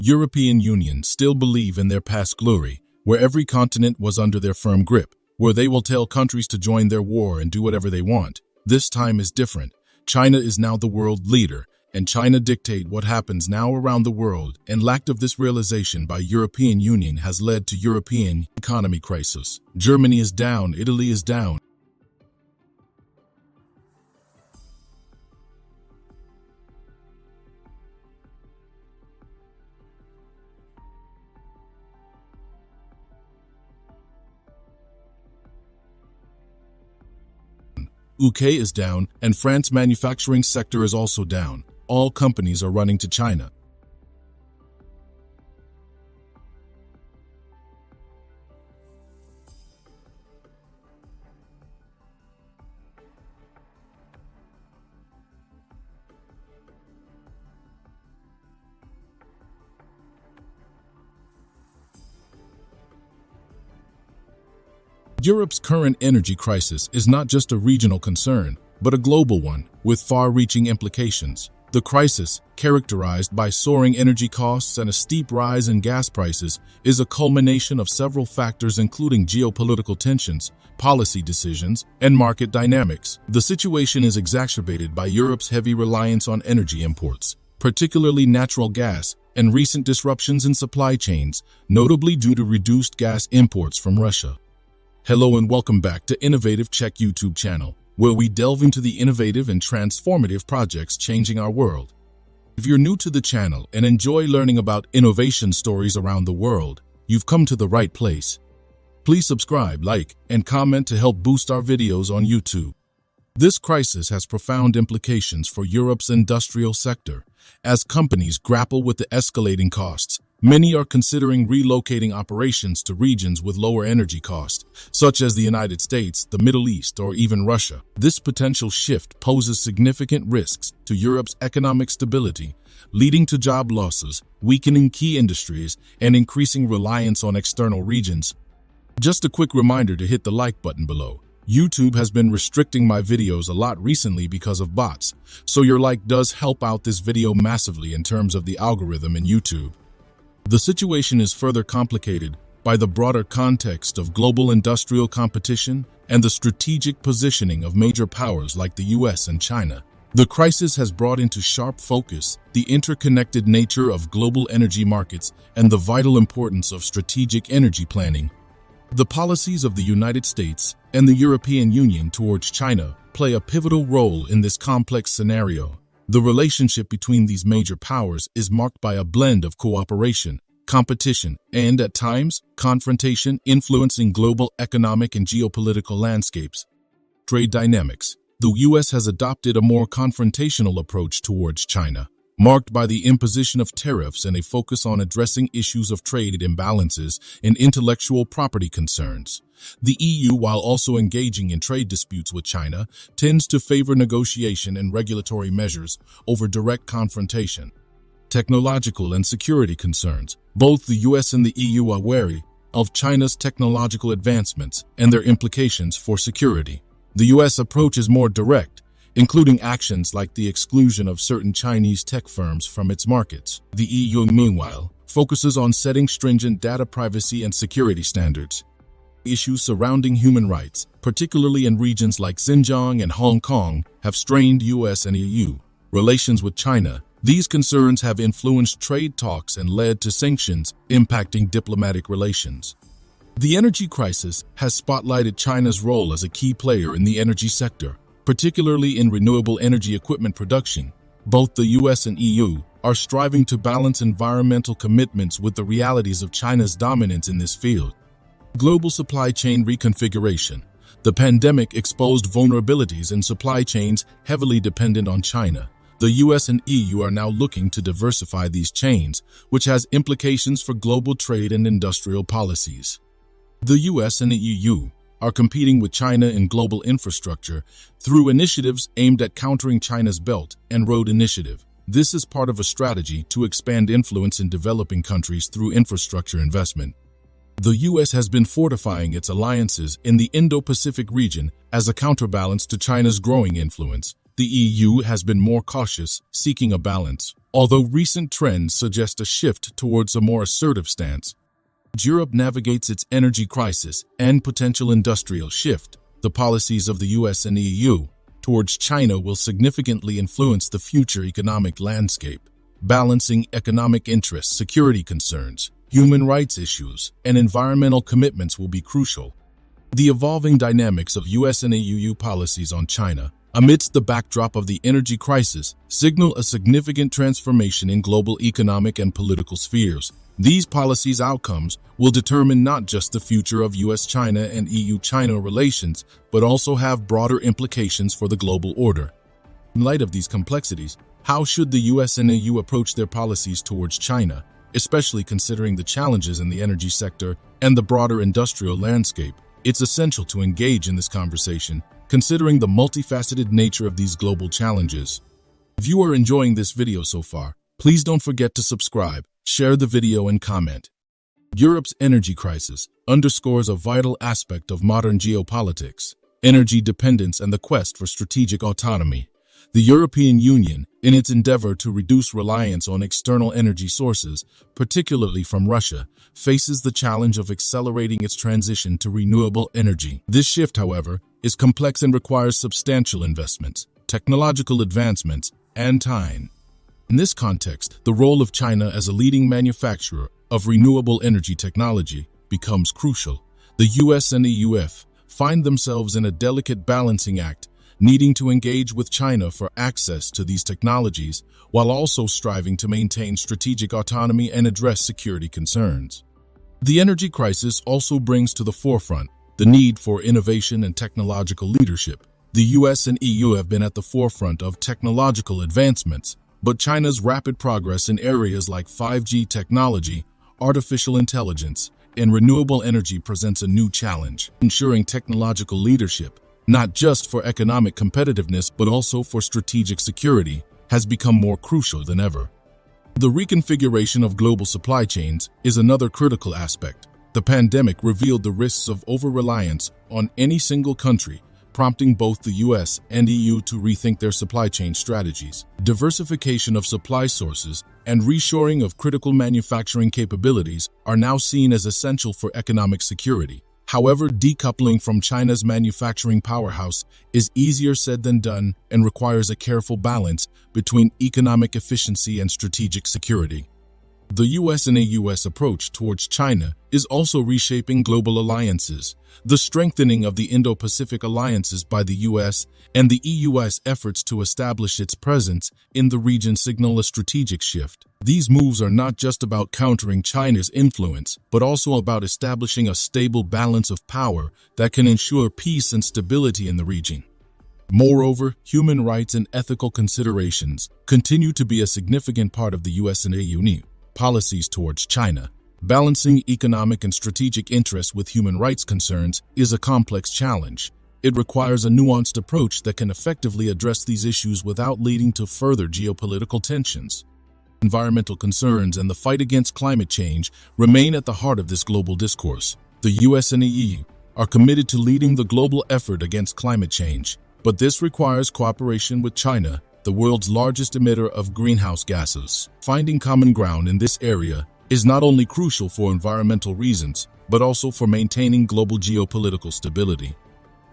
European Union still believe in their past glory, where every continent was under their firm grip, where they will tell countries to join their war and do whatever they want. This time is different. China is now the world leader, and China dictate what happens now around the world, and lack of this realization by European Union has led to European economy crisis. Germany is down, Italy is down. UK is down, and France's manufacturing sector is also down. All companies are running to China. Europe's current energy crisis is not just a regional concern, but a global one, with far-reaching implications. The crisis, characterized by soaring energy costs and a steep rise in gas prices, is a culmination of several factors including geopolitical tensions, policy decisions, and market dynamics. The situation is exacerbated by Europe's heavy reliance on energy imports, particularly natural gas, and recent disruptions in supply chains, notably due to reduced gas imports from Russia. Hello and welcome back to Innovative Check YouTube channel, where we delve into the innovative and transformative projects changing our world. If you're new to the channel and enjoy learning about innovation stories around the world, you've come to the right place. Please subscribe, like, and comment to help boost our videos on YouTube. This crisis has profound implications for Europe's industrial sector. As companies grapple with the escalating costs, many are considering relocating operations to regions with lower energy costs, such as the United States, the Middle East, or even Russia. This potential shift poses significant risks to Europe's economic stability, leading to job losses, weakening key industries, and increasing reliance on external regions. Just a quick reminder to hit the like button below. YouTube has been restricting my videos a lot recently because of bots, so your like does help out this video massively in terms of the algorithm in YouTube. The situation is further complicated by the broader context of global industrial competition and the strategic positioning of major powers like the US and China. The crisis has brought into sharp focus the interconnected nature of global energy markets and the vital importance of strategic energy planning. The policies of the United States and the European Union towards China play a pivotal role in this complex scenario. The relationship between these major powers is marked by a blend of cooperation, competition, and, at times, confrontation influencing global economic and geopolitical landscapes. Trade dynamics. The U.S. has adopted a more confrontational approach towards China, marked by the imposition of tariffs and a focus on addressing issues of trade imbalances and intellectual property concerns. The EU, while also engaging in trade disputes with China, tends to favor negotiation and regulatory measures over direct confrontation. Technological and security concerns. Both the US and the EU are wary of China's technological advancements and their implications for security. The US approach is more direct, including actions like the exclusion of certain Chinese tech firms from its markets. The EU, meanwhile, focuses on setting stringent data privacy and security standards. Issues surrounding human rights, particularly in regions like Xinjiang and Hong Kong, have strained US and EU relations with China. These concerns have influenced trade talks and led to sanctions impacting diplomatic relations. The energy crisis has spotlighted China's role as a key player in the energy sector, particularly in renewable energy equipment production. Both the US and EU are striving to balance environmental commitments with the realities of China's dominance in this field. Global supply chain reconfiguration. The pandemic exposed vulnerabilities in supply chains heavily dependent on China. The US and EU are now looking to diversify these chains, which has implications for global trade and industrial policies. The US and the EU are competing with China in global infrastructure through initiatives aimed at countering China's Belt and Road Initiative. This is part of a strategy to expand influence in developing countries through infrastructure investment. The U.S. has been fortifying its alliances in the Indo-Pacific region as a counterbalance to China's growing influence. The EU has been more cautious, seeking a balance. Although recent trends suggest a shift towards a more assertive stance, as Europe navigates its energy crisis and potential industrial shift, the policies of the US and EU towards China will significantly influence the future economic landscape. Balancing economic interests, security concerns, human rights issues, and environmental commitments will be crucial. The evolving dynamics of US and EU policies on China, amidst the backdrop of the energy crisis, signal a significant transformation in global economic and political spheres. These policies' outcomes will determine not just the future of US-China and EU-China relations, but also have broader implications for the global order. In light of these complexities, how should the US and EU approach their policies towards China, especially considering the challenges in the energy sector and the broader industrial landscape? It's essential to engage in this conversation, considering the multifaceted nature of these global challenges. If you are enjoying this video so far, please don't forget to subscribe, share the video, and comment. Europe's energy crisis underscores a vital aspect of modern geopolitics: energy dependence and the quest for strategic autonomy. The European Union, in its endeavor to reduce reliance on external energy sources, particularly from Russia, faces the challenge of accelerating its transition to renewable energy. This shift, however, is complex and requires substantial investments, technological advancements, and time. In this context, the role of China as a leading manufacturer of renewable energy technology becomes crucial. The US and EU find themselves in a delicate balancing act, needing to engage with China for access to these technologies, while also striving to maintain strategic autonomy and address security concerns. The energy crisis also brings to the forefront the need for innovation and technological leadership. The US and EU have been at the forefront of technological advancements, but China's rapid progress in areas like 5G technology, artificial intelligence, and renewable energy presents a new challenge. Ensuring technological leadership, not just for economic competitiveness but also for strategic security, has become more crucial than ever. The reconfiguration of global supply chains is another critical aspect. The pandemic revealed the risks of over-reliance on any single country, prompting both the US and EU to rethink their supply chain strategies. Diversification of supply sources and reshoring of critical manufacturing capabilities are now seen as essential for economic security. However, decoupling from China's manufacturing powerhouse is easier said than done and requires a careful balance between economic efficiency and strategic security. The US and EU's approach towards China is also reshaping global alliances. The strengthening of the Indo-Pacific alliances by the US and the EU's efforts to establish its presence in the region signal a strategic shift. These moves are not just about countering China's influence, but also about establishing a stable balance of power that can ensure peace and stability in the region. Moreover, human rights and ethical considerations continue to be a significant part of the US and EU policies towards China. Balancing economic and strategic interests with human rights concerns is a complex challenge. It requires a nuanced approach that can effectively address these issues without leading to further geopolitical tensions. Environmental concerns and the fight against climate change remain at the heart of this global discourse. The US and EU are committed to leading the global effort against climate change, but this requires cooperation with China, the world's largest emitter of greenhouse gases. Finding common ground in this area is not only crucial for environmental reasons, but also for maintaining global geopolitical stability.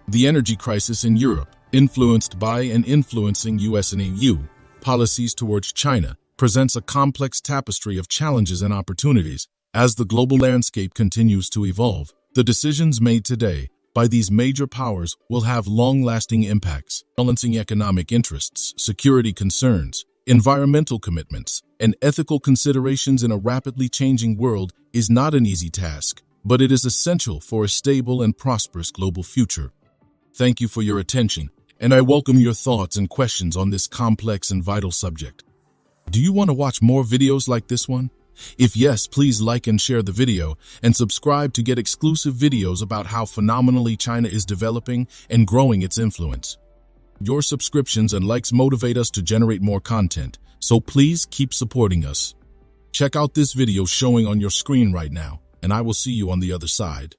The energy crisis in Europe, influenced by and influencing US and EU policies towards China, presents a complex tapestry of challenges and opportunities. As the global landscape continues to evolve, the decisions made today by these major powers will have long-lasting impacts. Balancing economic interests, security concerns, environmental commitments, and ethical considerations in a rapidly changing world is not an easy task, but it is essential for a stable and prosperous global future. Thank you for your attention, and I welcome your thoughts and questions on this complex and vital subject. Do you want to watch more videos like this one? If yes, please like and share the video and subscribe to get exclusive videos about how phenomenally China is developing and growing its influence. Your subscriptions and likes motivate us to generate more content, so please keep supporting us. Check out this video showing on your screen right now, and I will see you on the other side.